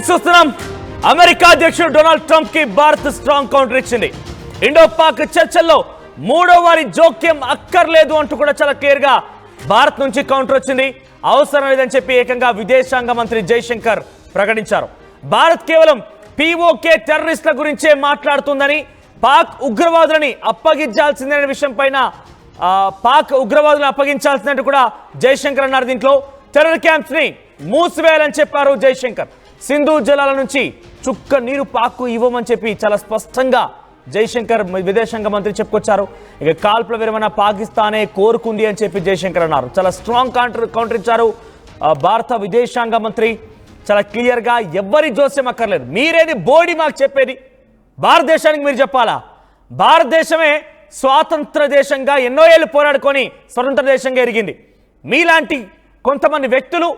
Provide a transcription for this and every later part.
చూస్తున్నాం అమెరికా అధ్యక్షుడు Donald Trump కి భారత్ స్ట్రాంగ్ కౌంటర్ ఇచ్చింది. ఇండో పాక్ చర్చల్లో మూడో వారి జోక్యం అక్కర్లేదు అంటూ కూడా చాలా క్లియర్ గా భారత్ నుంచి కౌంటర్ వచ్చింది. అవసరం లేదని చెప్పి ఏకంగా విదేశాంగ మంత్రి జైశంకర్ ప్రకటించారు. భారత్ కేవలం పీఓకే టెర్రరిస్టుల గురించే మాట్లాడుతుందని, పాక్ ఉగ్రవాదులని అప్పగించాల్సిందనే విషయం పైన పాక్ ఉగ్రవాదులను అప్పగించాల్సిందంటూ కూడా జైశంకర్ అన్నారు. దీంట్లో టెర్రర్ క్యాంప్స్ ని మూసివేయాలని చెప్పారు జైశంకర్. సింధు జలాల నుంచి చుక్క నీరు పాక్కు ఇవ్వమని చెప్పి చాలా స్పష్టంగా జైశంకర్ విదేశాంగ మంత్రి చెప్పుకొచ్చారు. ఇక కాల్పుల విరమణ పాకిస్తానే కోరుకుంది అని చెప్పి జైశంకర్ అన్నారు. చాలా స్ట్రాంగ్ కౌంటర్ ఇచ్చారు భారత విదేశాంగ మంత్రి. చాలా క్లియర్గా ఎవ్వరి జోస్యం అక్కర్లేదు, మీరేది బోడి మాకు చెప్పేది, భారతదేశానికి మీరు చెప్పాలా? భారతదేశమే స్వాతంత్ర దేశంగా ఎన్నో ఏళ్ళు పోరాడుకొని స్వతంత్ర దేశంగా ఎరిగింది. మీలాంటి కొంతమంది వ్యక్తులు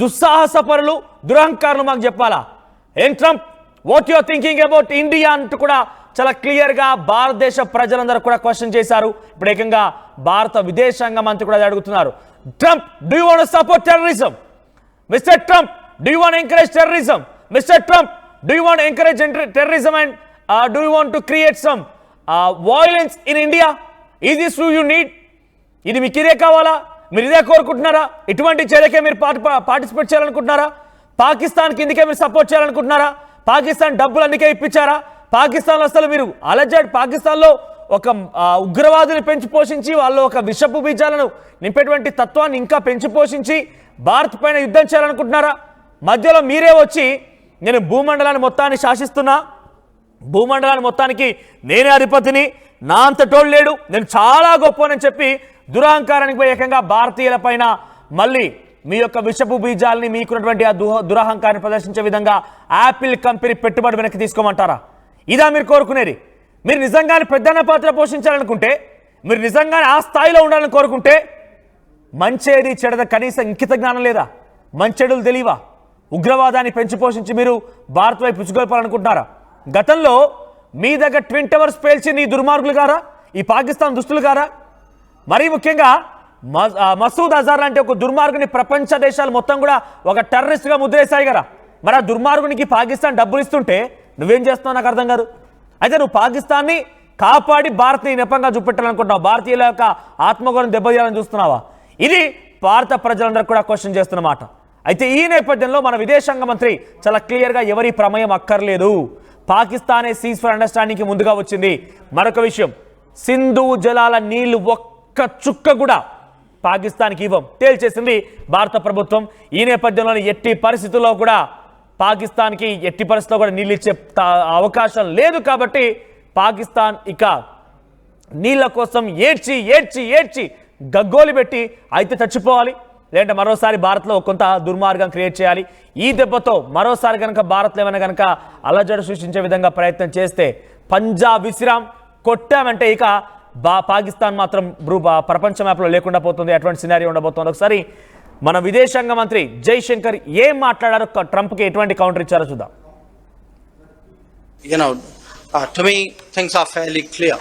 దుస్సాహసపరులు, దురహంకారులు మాకు చెప్పాలా? ఏం Trump, what your thinking about India అంటూ కూడా చాలా క్లియర్గా భారతదేశ ప్రజలందరూ కూడా క్వశ్చన్ చేశారు. ఇప్పుడు ఏకంగా భారత విదేశాంగ మంత్రి కూడా అడుగుతున్నారు. Trump, do you want to support terrorism? Mister Trump, do you want to encourage terrorism? Mister Trump, do you want to encourage terrorism and do you want to create some violence in India? Is this you need? ఇది మీకు ఇదే కావాలా? మీరు ఇదే కోరుకుంటున్నారా? ఇటువంటి చర్యకే మీరు participate చేయాలనుకుంటున్నారా? పాకిస్తాన్ కిందకే మీరు సపోర్ట్ చేయాలనుకుంటున్నారా? పాకిస్తాన్ డబ్బులు అందుకే ఇప్పించారా? పాకిస్తాన్లో అసలు మీరు అలజడ్ పాకిస్తాన్లో ఒక ఉగ్రవాదుని పెంచి పోషించి వాళ్ళు ఒక విషపు బీజాలను నింపేటువంటి తత్వాన్ని ఇంకా పెంచి పోషించి భారత్ పైన యుద్ధం చేయాలనుకుంటున్నారా? మధ్యలో మీరే వచ్చి నేను భూమండలాన్ని మొత్తాన్ని శాసిస్తున్నా, భూమండలాన్ని మొత్తానికి నేనే అధిపతిని, నా అంతటోడు లేడు, నేను చాలా గొప్పనని చెప్పి దురహంకారానికి పోయి ఏకంగా భారతీయుల పైన మళ్ళీ మీ యొక్క విషపు బీజాలని, మీకున్నటువంటి ఆ దురహంకారాన్ని ప్రదర్శించే విధంగా యాపిల్ కంపెనీ పెట్టుబడి వెనక్కి తీసుకోమంటారా? ఇదా మీరు కోరుకునేది? మీరు నిజంగానే ప్రధాన పాత్ర పోషించాలనుకుంటే, మీరు నిజంగానే ఆ స్థాయిలో ఉండాలని కోరుకుంటే మంచేది చెడద కనీసం ఇంకిత జ్ఞానం లేదా? మంచెడులు తెలియవా? ఉగ్రవాదాన్ని పెంచి పోషించి మీరు భారత్ వైపు పుచ్చుకోవాలనుకుంటున్నారా? గతంలో మీ దగ్గర ట్విన్ టవర్స్ పేల్చింది ఈ దుర్మార్గులు గారా, ఈ పాకిస్తాన్ దుస్తులు గారా? మరీ ముఖ్యంగా మసూద్ అజార్ లాంటి ఒక దుర్మార్గుని ప్రపంచ దేశాలు మొత్తం కూడా ఒక టెర్రరిస్ట్గా ముద్రేశాయి కదా. మరి ఆ దుర్మార్గునికి పాకిస్తాన్ డబ్బులు ఇస్తుంటే నువ్వేం చేస్తున్నావు నాకు అర్థం కాదు. అయితే నువ్వు పాకిస్తాన్ని కాపాడి భారత్ని నెపంగా చూపెట్టాలనుకుంటున్నావు, భారతీయుల యొక్క ఆత్మగౌరవం దెబ్బతీయాలని చూస్తున్నావా? ఇది భారత ప్రజలందరూ కూడా క్వశ్చన్ చేస్తున్నమాట. అయితే ఈ నేపథ్యంలో మన విదేశాంగ మంత్రి చాలా క్లియర్గా ఎవరి ప్రమేయం అక్కర్లేదు, పాకిస్తానే సీజ్ ఫర్ అండర్స్టాండింగ్కి ముందుగా వచ్చింది. మరొక విషయం, సింధు జలాల నీళ్లు ఒక్క చుక్క కూడా పాకిస్తాన్కి ఇవ్వం తేల్చేసింది భారత ప్రభుత్వం. ఈ నేపథ్యంలో ఎట్టి పరిస్థితుల్లో కూడా పాకిస్తాన్కి ఎట్టి పరిస్థితుల్లో కూడా నీళ్ళు ఇచ్చే అవకాశం లేదు. కాబట్టి పాకిస్తాన్ ఇక నీళ్ళ కోసం ఏడ్చి ఏడ్చి ఏడ్చి గగ్గోలు పెట్టి అయితే చచ్చిపోవాలి, లేదంటే మరోసారి భారత్లో కొంత దుర్మార్గం క్రియేట్ చేయాలి. ఈ దెబ్బతో మరోసారి కనుక భారత్లో ఏమైనా కనుక అలజడి సృష్టించే విధంగా ప్రయత్నం చేస్తే పంజాబ్ విసిరాం కొట్టామంటే ఇక పాకిస్తాన్ మాత్రం ప్రపంచ మ్యాప్లో లేకుండా పోతుంది. అటువంటి సినారీ ఉండబోతుంది. ఒకసారి మన విదేశాంగ మంత్రి జైశంకర్ ఏం మాట్లాడారో, ట్రంప్కి ఎటువంటి కౌంటర్ ఇచ్చారో చూద్దాం. To me things are fairly clear.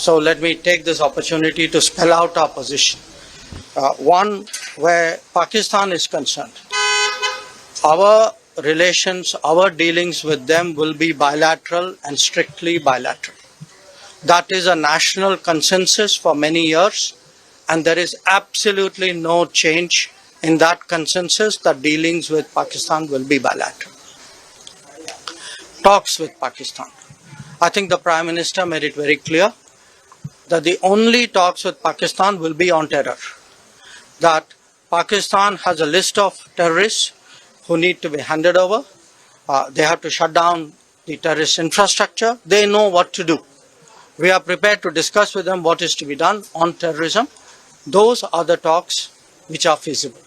So let me take this opportunity to spell out our position. One, where Pakistan is concerned, our relations, our dealings with them will be bilateral and strictly bilateral. That is a national consensus for many years, and there is absolutely no change in that consensus that dealings with Pakistan will be bilateral. Talks with Pakistan. I think the Prime Minister made it very clear that the only talks with Pakistan will be on terror. That Pakistan has a list of terrorists who need to be handed over. They have to shut down the terrorist infrastructure. They know what to do. We are prepared to discuss with them what is to be done on terrorism. Those are the talks which are feasible.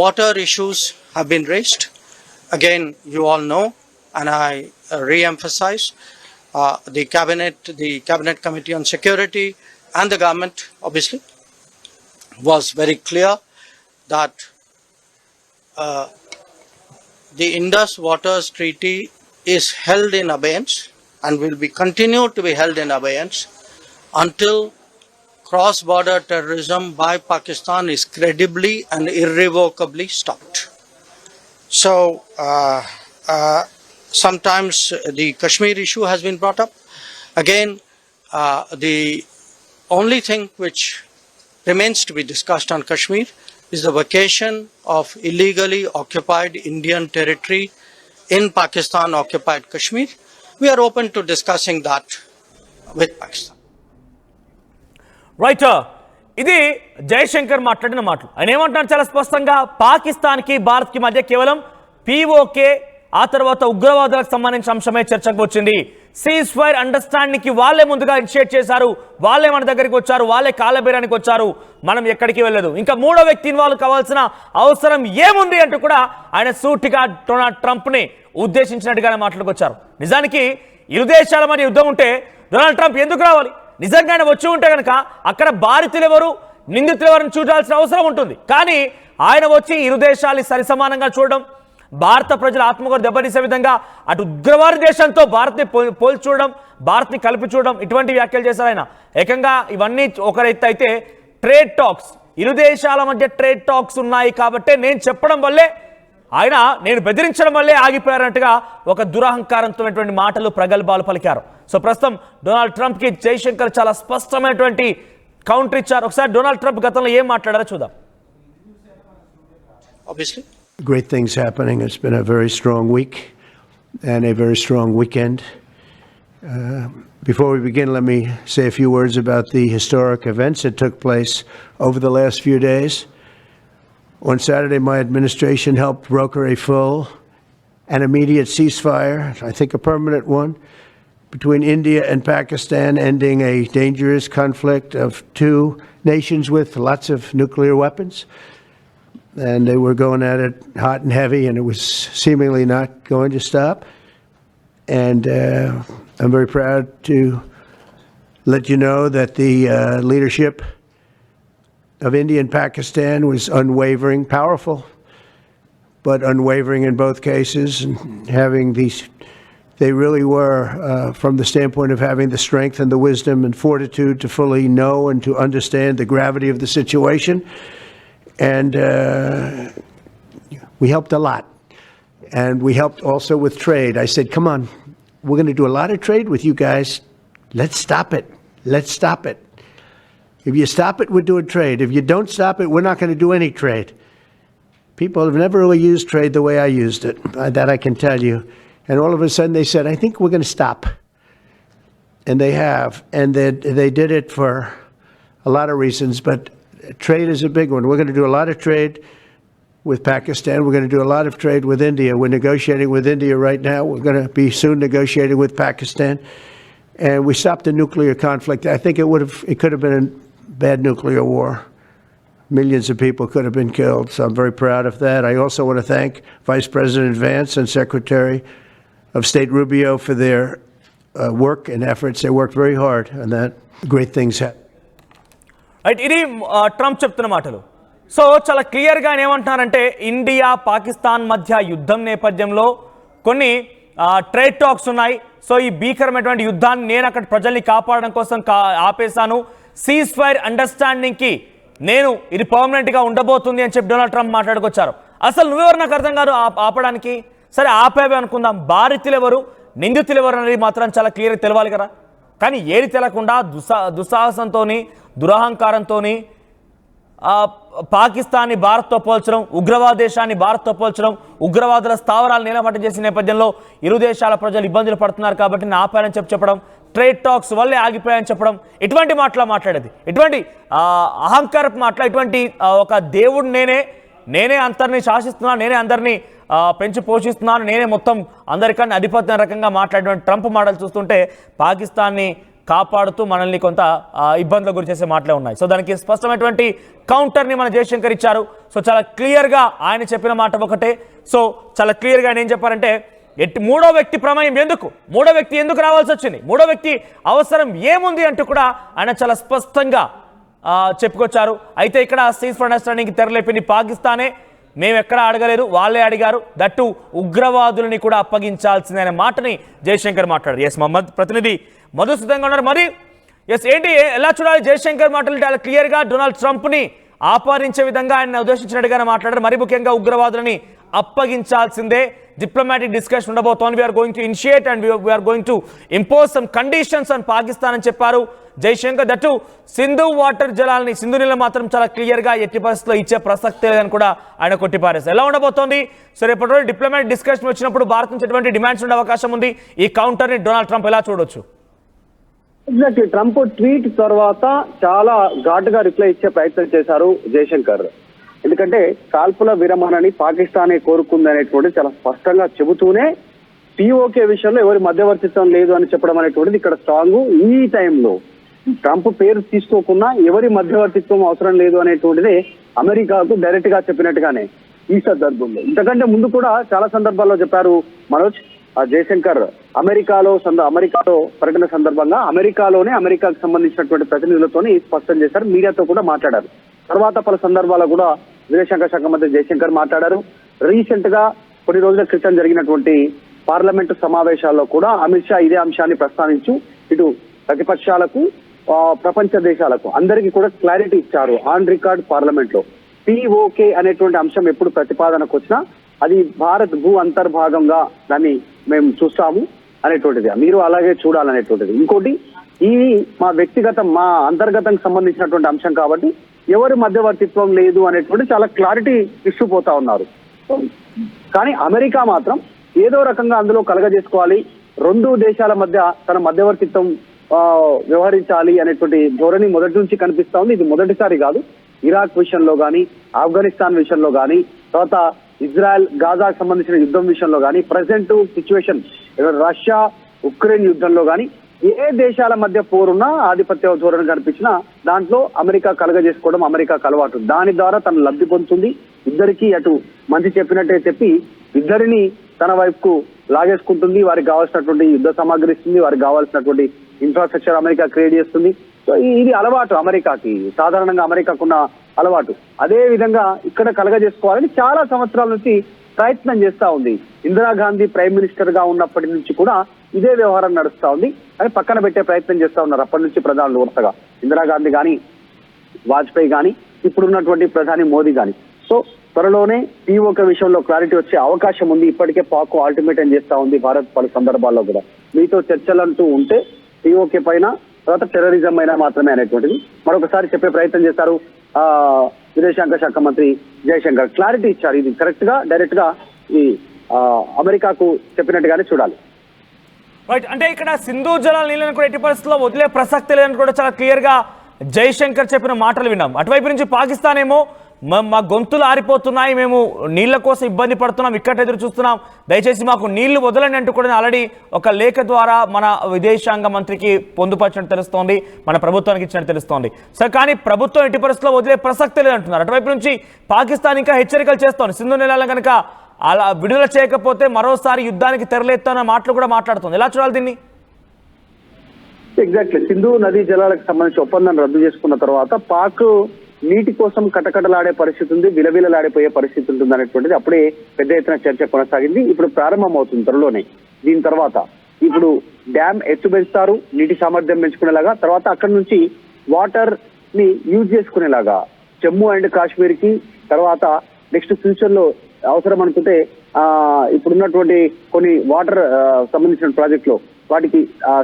Water issues have been raised. Again, you all know, and I re-emphasize, the Cabinet Committee on Security and the government obviously was very clear that the Indus Waters Treaty is held in abeyance and will be continued to be held in abeyance until cross-border terrorism by Pakistan is credibly and irrevocably stopped. So, sometimes the Kashmir issue has been brought up. Again, the only thing which remains to be discussed on Kashmir is the vacation of illegally occupied Indian territory in Pakistan occupied Kashmir. We are open to discussing that with Pakistan. Right, ఇది జయశంకర్ మాట్లాడిన మాటలు. ఆయన ఏమంటున్నారు చాలా స్పష్టంగా, పాకిస్తాన్కి భారత్కి మధ్య కేవలం పీఓకే ఆ తర్వాత ఉగ్రవాదులకు సంబంధించిన అంశమే చర్చకు వచ్చింది. సీజ్ ఫైర్ అండర్స్టాండింగ్కి వాళ్ళే ముందుగా ఇనిషియేట్ చేశారు, వాళ్ళే మన దగ్గరికి వచ్చారు, వాళ్ళే కాలబేరానికి వచ్చారు, మనం ఎక్కడికి వెళ్ళలేదు, ఇంకా మూడో వ్యక్తి ఇన్వాల్వ్ కావాల్సిన అవసరం ఏముంది అంటూ కూడా ఆయన సూటిగా డొనాల్డ్ ట్రంప్ని ఉద్దేశించినట్టుగానే మాట్లాడుకొచ్చారు. నిజానికి ఇరు దేశాల మధ్య యుద్ధం ఉంటే డొనాల్డ్ ట్రంప్ ఎందుకు రావాలి? నిజంగానే వచ్చి ఉంటే కనుక అక్కడ బాధితులు ఎవరు, నిందితులు ఎవరిని చూడాల్సిన అవసరం ఉంటుంది. కానీ ఆయన వచ్చి ఇరు దేశాలు సరిసమానంగా చూడడం, భారత ప్రజల ఆత్మగౌరవం దెబ్బతీసే విధంగా అటు ఉగ్రవాద దేశంతో భారత్ని పోల్చి చూడడం, భారత్ని కలిపి చూడడం, ఇటువంటి వ్యాఖ్యలు చేశారు ఆయన. ఏకంగా ఇవన్నీ ఒకరైతే అయితే ట్రేడ్ టాక్స్, ఇరు దేశాల మధ్య ట్రేడ్ టాక్స్ ఉన్నాయి కాబట్టే నేను చెప్పడం వల్లే ఆయన, నేను బెదిరించడం వల్లే ఆగిపోయారన్నట్టుగా ఒక దురహంకారంతో మాటలు ప్రగల్భాలు పలికారు. సో ప్రస్తుతం డొనాల్డ్ ట్రంప్కి జయశంకర్ చాలా స్పష్టమైనటువంటి కౌంటర్ ఇచ్చారు. ఒకసారి డొనాల్డ్ ట్రంప్ గతంలో ఏం మాట్లాడారో చూద్దాం. Obviously. Great things happening. It's been a very strong week and a very strong weekend. Before we begin, let me say a few words about the historic events that took place over the last few days. On Saturday, my administration helped broker a full and immediate ceasefire, I think a permanent one, between India and Pakistan, ending a dangerous conflict of two nations with lots of nuclear weapons. And they were going at it hot and heavy, and it was seemingly not going to stop. And I'm very proud to let you know that the leadership of India and Pakistan was unwavering, powerful, but unwavering in both cases, and having these, they really were, from the standpoint of having the strength and the wisdom and fortitude to fully know and to understand the gravity of the situation. And we helped a lot. And we helped also with trade. I said, come on, we're going to do a lot of trade with you guys. Let's stop it. Let's stop it. If you stop it, we're doing trade. If you don't stop it, we're not going to do any trade. People have never really used trade the way I used it. That I can tell you. And all of a sudden they said, I think we're going to stop. And they have. And they did it for a lot of reasons, but trade is a big one. We're going to do a lot of trade with Pakistan. We're going to do a lot of trade with India. We're negotiating with India right now. We're going to be soon negotiating with Pakistan. And we stopped the nuclear conflict. I think it could have been a bad nuclear war. Millions of people could have been killed. So I'm very proud of that. I also want to thank Vice President Vance and Secretary of State Rubio for their work and efforts. They worked very hard on that. Great things happen. Right, ఇది Trump చెప్తున్న మాటలు. So చాలా క్లియర్గా ఆయన ఏమంటున్నారంటే, India Pakistan మధ్య యుద్ధం నేపథ్యంలో కొన్ని ట్రేడ్ టాక్స్ ఉన్నాయి. సో ఈ భీకరమైనటువంటి యుద్ధాన్ని నేను అక్కడ ప్రజల్ని కాపాడడం కోసం ఆపేశాను. సీజ్ ఫైర్ అండర్స్టాండింగ్కి నేను ఇది పర్మనెంట్గా ఉండబోతుంది అని చెప్పి డొనాల్డ్ ట్రంప్ మాట్లాడుకొచ్చారు. అసలు నువ్వెవరు నాకు అర్థం కాదు ఆపడానికి. సరే ఆపేవే అనుకుందాం, బాధితులు ఎవరు, నిందితులు ఎవరు అనేది మాత్రం చాలా క్లియర్గా తెలవాలి కదా. కానీ ఏది తెలకుండా దుస్సాహసంతో, దురహంకారంతో పాకిస్తాన్ని భారత్తో పోల్చడం, ఉగ్రవాద దేశాన్ని భారత్తో పోల్చడం, ఉగ్రవాదుల స్థావరాలు నిలబట్ట చేసిన నేపథ్యంలో ఇరు దేశాల ప్రజలు ఇబ్బందులు పడుతున్నారు కాబట్టి నేను ఆపానని చెప్పడం, ట్రేడ్ టాక్స్ వల్లే ఆగిపోయాయని చెప్పడం, ఇటువంటి మాటలు మాట్లాడేది, ఇటువంటి అహంకారపు మాటలు, ఇటువంటి ఒక దేవుడు నేనే అందరినీ శాసిస్తున్నాను, నేనే అందరినీ పెంచి పోషిస్తున్నాను, నేనే మొత్తం అందరికన్నా అధిపత్యం రకంగా మాట్లాడేటువంటి ట్రంప్ మాటలు చూస్తుంటే పాకిస్తాన్ని కాపాడుతూ మనల్ని కొంత ఇబ్బందుల గురి చేసే మాటలే ఉన్నాయి. సో దానికి స్పష్టమైనటువంటి కౌంటర్ని మన జయశంకర్ ఇచ్చారు. సో చాలా క్లియర్గా ఆయన చెప్పిన మాట ఒకటే. సో చాలా క్లియర్గా ఆయన ఏం చెప్పారంటే, మూడో వ్యక్తి ప్రమేయం ఎందుకు, మూడో వ్యక్తి ఎందుకు రావాల్సి వచ్చింది, మూడో వ్యక్తి అవసరం ఏముంది అంటూ కూడా ఆయన చాలా స్పష్టంగా చెప్పుకొచ్చారు. అయితే ఇక్కడ సీజ్ ఫైర్ అండర్స్టాండింగ్కి తెరలేపింది పాకిస్తానే, మేము ఎక్కడ అడగలేదు, వాళ్ళే అడిగారు, దట్టు ఉగ్రవాదులని కూడా అప్పగించాల్సిందనే మాటని జయశంకర్ మాట్లాడారు. ఎస్, మా ప్రతినిధి మధు సిద్ధంగా ఉన్నారు. మరి ఎస్, ఏంటి ఎలా చూడాలి జయశంకర్ మాటలు? చాలా క్లియర్గా డొనాల్డ్ ట్రంప్ని ఆపాదించే విధంగా ఆయన ఉద్దేశించినట్టుగానే మాట్లాడారు. మరి ముఖ్యంగా ఉగ్రవాదులని అప్పగించాల్సిందే. డిప్లొమాటిక్ డిస్కషన్ ఉండబోతోంది. We're going to initiate and we're going to impose some conditions on Pakistan అని చెప్పారు జైశంకర్. దట్టు సింధు వాటర్ జలాలని, సింధు నీళ్ళు మాత్రం చాలా క్లియర్ గా ఎట్టి పరిస్థితుల్లో ఇచ్చే ప్రసక్తే లేదని కూడా ఆయన కొట్టిపారేశారు. ఎలా ఉండబోతోంది? సో రేపటి రోజు డిప్లొమాటిక్ డిస్కషన్ వచ్చినప్పుడు భారత్ నుంచి ఎటువంటి డిమాండ్స్ ఉండే అవకాశం ఉంది? ఈ కౌంటర్ ని డొనాల్డ్ ట్రంప్ ఎలా చూడొచ్చు? ఎగ్జాక్ట్లీ, ట్రంప్ ట్వీట్ తర్వాత చాలా ఘాటుగా రిప్లై ఇచ్చే ప్రయత్నం చేశారు జయశంకర్. ఎందుకంటే కాల్పుల విరమణని పాకిస్తానే కోరుకుంది అనేటువంటిది చాలా స్పష్టంగా చెబుతూనే పిఓకే విషయంలో ఎవరి మధ్యవర్తిత్వం లేదు అని చెప్పడం అనేటువంటిది ఇక్కడ స్ట్రాంగ్. ఈ టైంలో ట్రంప్ పేరు తీసుకోకుండా ఎవరి మధ్యవర్తిత్వం అవసరం లేదు అనేటువంటిదే అమెరికాకు డైరెక్ట్ గా చెప్పినట్టుగానే ఈ సందర్భంలో. ఇంతకంటే ముందు కూడా చాలా సందర్భాల్లో చెప్పారు మనోజ్ జయశంకర్. అమెరికాలో పర్యటన సందర్భంగా అమెరికాకు సంబంధించినటువంటి ప్రతినిధులతోనే స్పష్టం చేశారు, మీడియాతో కూడా మాట్లాడారు. తర్వాత పలు సందర్భాల్లో కూడా విదేశాంగ శాఖ మంత్రి జయశంకర్ మాట్లాడారు. రీసెంట్ గా కొన్ని రోజుల క్రితం జరిగినటువంటి పార్లమెంటు సమావేశాల్లో కూడా అమిత్ షా ఇదే అంశాన్ని ప్రస్తావించు ఇటు ప్రతిపక్షాలకు ప్రపంచ దేశాలకు అందరికీ కూడా క్లారిటీ ఇచ్చారు. ఆన్ రికార్డ్ పార్లమెంట్ లో పిఓకే అనేటువంటి అంశం ఎప్పుడు ప్రతిపాదనకు వచ్చినా అది భారత్ భూ అంతర్భాగంగా దాన్ని మేము చూస్తాము అనేటువంటిది, మీరు అలాగే చూడాలనేటువంటిది. ఇంకోటి, ఇది మా అంతర్గతంగా సంబంధించినటువంటి అంశం కాబట్టి ఎవరి మధ్యవర్తిత్వం లేదు అనేటువంటి చాలా క్లారిటీ ఇష్యూ పోతా ఉన్నారు. కానీ అమెరికా మాత్రం ఏదో రకంగా అందులో కలగజేసుకోవాలి, రెండు దేశాల మధ్య తన మధ్యవర్తిత్వం వ్యవహరించాలి అనేటువంటి ధోరణి మొదటి నుంచి కనిపిస్తా ఉంది. ఇది మొదటిసారి కాదు. ఇరాక్ విషయంలో కానీ, ఆఫ్ఘనిస్తాన్ విషయంలో కానీ, తర్వాత ఇజ్రాయెల్ గాజాకు సంబంధించిన యుద్ధం విషయంలో కానీ, ప్రజెంట్ సిచ్యువేషన్ రష్యా ఉక్రెయిన్ యుద్ధంలో కానీ ఏ దేశాల మధ్య పోరున్నా ఆధిపత్య ధోరణి కనిపించినా దాంట్లో అమెరికా కలగజేసుకోవడం అమెరికాకు అలవాటు. దాని ద్వారా తను లబ్ధి పొందుతుంది. ఇద్దరికి అటు మంచి చెప్పినట్టే చెప్పి ఇద్దరిని తన వైపుకు లాగేసుకుంటుంది. వారికి కావాల్సినటువంటి యుద్ధ సామాగ్రి ఇస్తుంది, వారికి కావాల్సినటువంటి ఇన్ఫ్రాస్ట్రక్చర్ అమెరికా క్రియేట్ చేస్తుంది. సో ఇది అలవాటు అమెరికాకి, సాధారణంగా అమెరికాకున్న అలవాటు. అదే విధంగా ఇక్కడ కలగజేసుకోవాలని చాలా సంవత్సరాల నుంచి ప్రయత్నం చేస్తా ఉంది. ఇందిరాగాంధీ ప్రైమ్ మినిస్టర్ గా ఉన్నప్పటి నుంచి కూడా ఇదే వ్యవహారం నడుస్తా ఉంది. అని పక్కన పెట్టే ప్రయత్నం చేస్తా ఉన్నారు అప్పటి నుంచి ప్రధానులు వరుసగా. ఇందిరాగాంధీ కానీ, వాజ్పేయి కానీ, ఇప్పుడున్నటువంటి ప్రధాని మోదీ కానీ. సో త్వరలోనే పిఓకే విషయంలో క్లారిటీ వచ్చే అవకాశం ఉంది. ఇప్పటికే పాక్ అల్టిమేటం చేస్తా ఉంది భారత్ పలు సందర్భాల్లో కూడా. మీతో చర్చలంటూ ఉంటే పిఓకే పైన, తర్వాత టెర్రరిజం అయినా మాత్రమే అనేటువంటిది మరొకసారి చెప్పే ప్రయత్నం చేశారు విదేశాంగ శాఖ మంత్రి జయశంకర్. క్లారిటీ ఇచ్చారు. ఇది కరెక్ట్ గా డైరెక్ట్ గా ఈ అమెరికాకు చెప్పినట్టుగానే చూడాలి. రైట్, అంటే ఇక్కడ సింధు జలాల నీళ్ళని కూడా ఎట్టి పరిస్థితుల్లో వదిలే ప్రసక్తి లేదని కూడా చాలా క్లియర్ గా జైశంకర్ చెప్పిన మాటలు విన్నాం. అటువైపు నుంచి పాకిస్తాన్ ఏమో మా గొంతులు ఆరిపోతున్నాయి, మేము నీళ్ల కోసం ఇబ్బంది పడుతున్నాం, ఇక్కడ ఎదురు చూస్తున్నాం, దయచేసి మాకు నీళ్లు వదలండి అంటూ కూడా ఆల్రెడీ ఒక లేఖ ద్వారా మన విదేశాంగ మంత్రికి పొందుపరిచినట్టు తెలుస్తోంది, మన ప్రభుత్వానికి ఇచ్చినట్టు తెలుస్తోంది. సో కానీ ప్రభుత్వం ఎట్టి పరిస్థితుల్లో వదిలే ప్రసక్తి లేదంటున్నారు. అటువైపు నుంచి పాకిస్తాన్ ఇంకా హెచ్చరికలు చేస్తోంది. సింధు నీళ్ళని కనుక అలా విడుదల చేయకపోతే మరోసారి యుద్ధానికి తెరలేస్తున్న మాటలు కూడా మాట్లాడుతుంది. ఎలా చూడాలి దీన్ని? ఎగ్జాక్ట్లీ, సింధు నదీ జలాలకు సంబంధించి ఒప్పందం రద్దు చేసుకున్న తర్వాత పాక్ నీటి కోసం కటకటలాడే పరిస్థితి ఉంది, విలవిలలాడిపోయే పరిస్థితి ఉంటుంది అనేటువంటిది అప్పుడే పెద్ద ఎత్తున చర్చ కొనసాగింది. ఇప్పుడు ప్రారంభం అవుతుంది త్వరలోనే. దీని తర్వాత ఇప్పుడు డ్యామ్ ఎత్తు పెంచుతారు, నీటి సామర్థ్యం పెంచుకునేలాగా, తర్వాత అక్కడి నుంచి వాటర్ ని యూజ్ చేసుకునేలాగా జమ్మూ అండ్ కాశ్మీర్ కి, తర్వాత నెక్స్ట్ ఫ్యూచర్ లో అవసరం అనుకుంటే ఇప్పుడున్నటువంటి కొన్ని వాటర్ సంబంధించిన ప్రాజెక్టులో వాటికి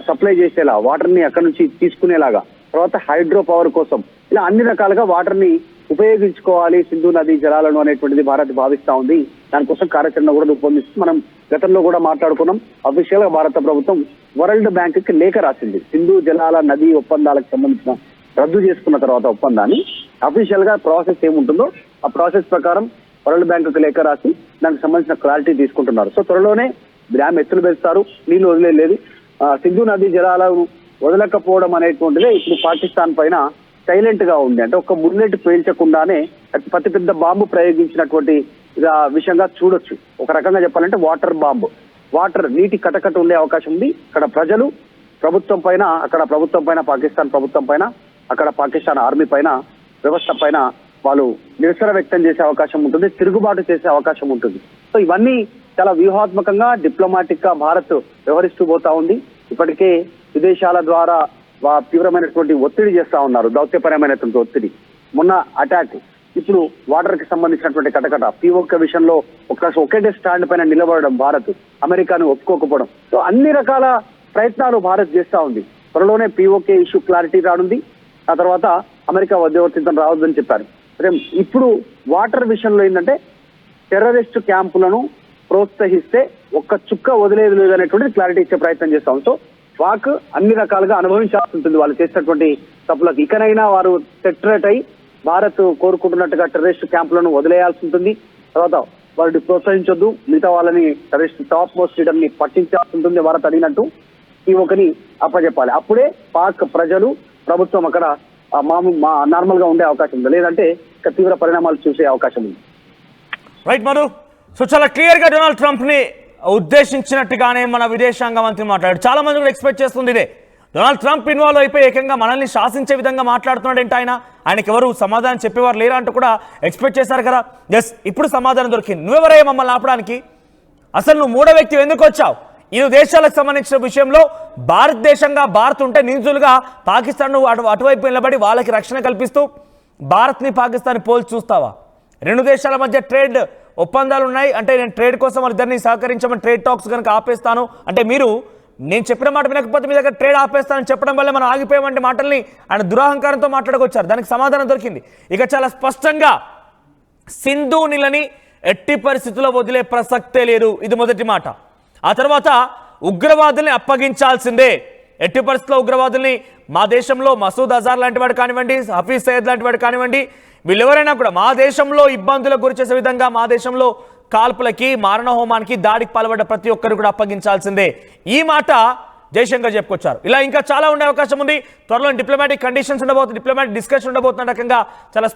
సప్లై చేసేలా, వాటర్ ని అక్కడ నుంచి తీసుకునేలాగా, తర్వాత హైడ్రో పవర్ కోసం, ఇలా అన్ని రకాలుగా వాటర్ ని ఉపయోగించుకోవాలి సింధు నదీ జలాలను అనేటువంటిది భారత్ భావిస్తా ఉంది. దానికోసం కార్యాచరణ కూడా రూపొందిస్తుంది. మనం గతంలో కూడా మాట్లాడుకున్నాం. అఫీషియల్ గా భారత ప్రభుత్వం వరల్డ్ బ్యాంక్ కి లేఖ రాసింది. సింధు జలాల నదీ ఒప్పందాలకు సంబంధించిన రద్దు చేసుకున్న తర్వాత ఒప్పందాన్ని అఫీషియల్ గా ప్రాసెస్ ఏముంటుందో ఆ ప్రాసెస్ ప్రకారం వరల్డ్ బ్యాంక్ కు లేఖ రాసి దానికి సంబంధించిన క్లారిటీ తీసుకుంటున్నారు. సో త్వరలోనే డ్యామ్ ఎత్తులు పెంచుతారు, నీళ్లు వదిలేదు. సింధు నదీ జలాలను వదలకపోవడం అనేటువంటిదే ఇప్పుడు పాకిస్తాన్ పైన సైలెంట్ గా ఉంది. అంటే ఒక బుల్లెట్ పేల్చకుండానే అతి పెద్ద బాంబు ప్రయోగించినటువంటి విషయంగా చూడొచ్చు. ఒక రకంగా చెప్పాలంటే వాటర్ బాంబు, నీటి కటకట ఉండే అవకాశం ఉంది. ఇక్కడ ప్రజలు ప్రభుత్వం పైన, అక్కడ ప్రభుత్వం పైన, పాకిస్తాన్ ప్రభుత్వం పైన, అక్కడ పాకిస్తాన్ ఆర్మీ పైన, వ్యవస్థ పైన వాళ్ళు నిరసన వ్యక్తం చేసే అవకాశం ఉంటుంది, తిరుగుబాటు చేసే అవకాశం ఉంటుంది. సో ఇవన్నీ చాలా వ్యూహాత్మకంగా, డిప్లొమాటిక్ గా భారత్ వ్యవహరిస్తూ పోతా ఉంది. ఇప్పటికే విదేశాల ద్వారా తీవ్రమైనటువంటి ఒత్తిడి చేస్తా ఉన్నారు, దౌత్యపరమైనటువంటి ఒత్తిడి. మొన్న అటాక్ ఇప్పుడు వాటర్ కి సంబంధించినటువంటి కటకట, POK విషయంలో ఒకటే స్టాండ్ పైన నిలబడడం భారత్, అమెరికాను ఒప్పుకోకపోవడం, సో అన్ని రకాల ప్రయత్నాలు భారత్ చేస్తా ఉంది. త్వరలోనే POK ఇష్యూ క్లారిటీ రానుంది. ఆ తర్వాత అమెరికా మధ్యవర్తిత్వం రావద్దని చెప్పారు. ఇప్పుడు వాటర్ విషయంలో ఏంటంటే టెర్రరిస్ట్ క్యాంపులను ప్రోత్సహిస్తే ఒక్క చుక్క వదిలేదు లేదనేటువంటి క్లారిటీ ఇచ్చే ప్రయత్నం చేస్తాం. సో పాక్ అన్ని రకాలుగా అనుభవించాల్సి ఉంటుంది వాళ్ళు చేసినటువంటి తప్పులకు. ఇకనైనా వారు సెటరేట్ అయి భారత్ కోరుకుంటున్నట్టుగా టెర్రరిస్ట్ క్యాంపులను వదిలేయాల్సి ఉంటుంది. తర్వాత వారిని ప్రోత్సహించొద్దు, మిగతా వాళ్ళని టెర్రరిస్ట్ టాప్ మోస్ట్ లీడర్ ని పట్టించాల్సి ఉంటుంది భారత్ అడిగినట్టు. POKని అప్పచెప్పాలి. అప్పుడే పాక్ ప్రజలు, ప్రభుత్వం అక్కడ నార్మల్ గా ఉండే అవకాశం ఉంది, లేదంటే ఇక తీవ్ర పరిణామాలు చూసే అవకాశం ఉంది. రైట్ మధు. సో చాలా క్లియర్ గా డొనాల్డ్ ట్రంప్ ని ఉద్దేశించినట్టుగానే మన విదేశాంగ మంత్రి మాట్లాడారు. చాలా మంది కూడా ఎక్స్పెక్ట్ చేస్తుంది ఇదే. డొనాల్డ్ ట్రంప్ ఇన్వాల్వ్ అయిపోయి ఏకంగా మనల్ని శాసించే విధంగా మాట్లాడుతున్నాడు ఏంటి, ఆయనకి ఎవరు సమాధానం చెప్పేవారు లేరా అంటూ కూడా ఎక్స్పెక్ట్ చేశారు కదా. ఎస్, ఇప్పుడు సమాధానం దొరికింది. నువ్వెవరయ్యా మమ్మల్ని ఆపడానికి? అసలు నువ్వు మూడో వ్యక్తి ఎందుకు వచ్చావు? ఈ దేశాలకు సంబంధించిన విషయంలో భారతదేశంగా భారత్ ఉంటే నింజులుగా పాకిస్తాన్ అటువైపు నిలబడి వాళ్ళకి రక్షణ కల్పిస్తూ భారత్ని పాకిస్తాన్ పోల్చి చూస్తావా? రెండు దేశాల మధ్య ట్రేడ్ ఒప్పందాలు ఉన్నాయి అంటే నేను ట్రేడ్ కోసం వాళ్ళిద్దరిని సహకరించమని ట్రేడ్ టాక్స్ కనుక ఆపేస్తాను అంటే మీరు నేను చెప్పిన మాట వినకపోతే మీ దగ్గర ట్రేడ్ ఆపేస్తానని చెప్పడం వల్ల మనం ఆగిపోయామంటే మాటల్ని ఆయన దురహంకారంతో మాట్లాడుకొచ్చారు. దానికి సమాధానం దొరికింది. ఇక చాలా స్పష్టంగా సింధు నీళ్ళని ఎట్టి పరిస్థితుల్లో వదిలే ప్రసక్తే లేదు, ఇది మొదటి మాట. ఆ తర్వాత ఉగ్రవాదుల్ని అప్పగించాల్సిందే, ఎట్టి పరిస్థితుల్లో ఉగ్రవాదుల్ని మా దేశంలో మసూద్ అజార్ లాంటి వాడు కానివ్వండి, హఫీజ్ సయ్యద్ లాంటి వాడు కానివ్వండి, వీళ్ళెవరైనా కూడా మా దేశంలో ఇబ్బందులకు గురి చేసే విధంగా మా దేశంలో కాల్పులకి, మారణహోమానికి, దాడికి పాల్పడ్డ ప్రతి ఒక్కరు కూడా అప్పగించాల్సిందే. ఈ మాట జయశంకర్ చెప్పుకొచ్చారు. ఇలా ఇంకా చాలా ఉండే అవకాశం ఉంది. త్వరలో డిప్లొమాటిక్ కండిషన్స్ ఉండబోతుంది, డిప్లొమాటిక్ డిస్కషన్ ఉండబోతున్న రకంగా చాలా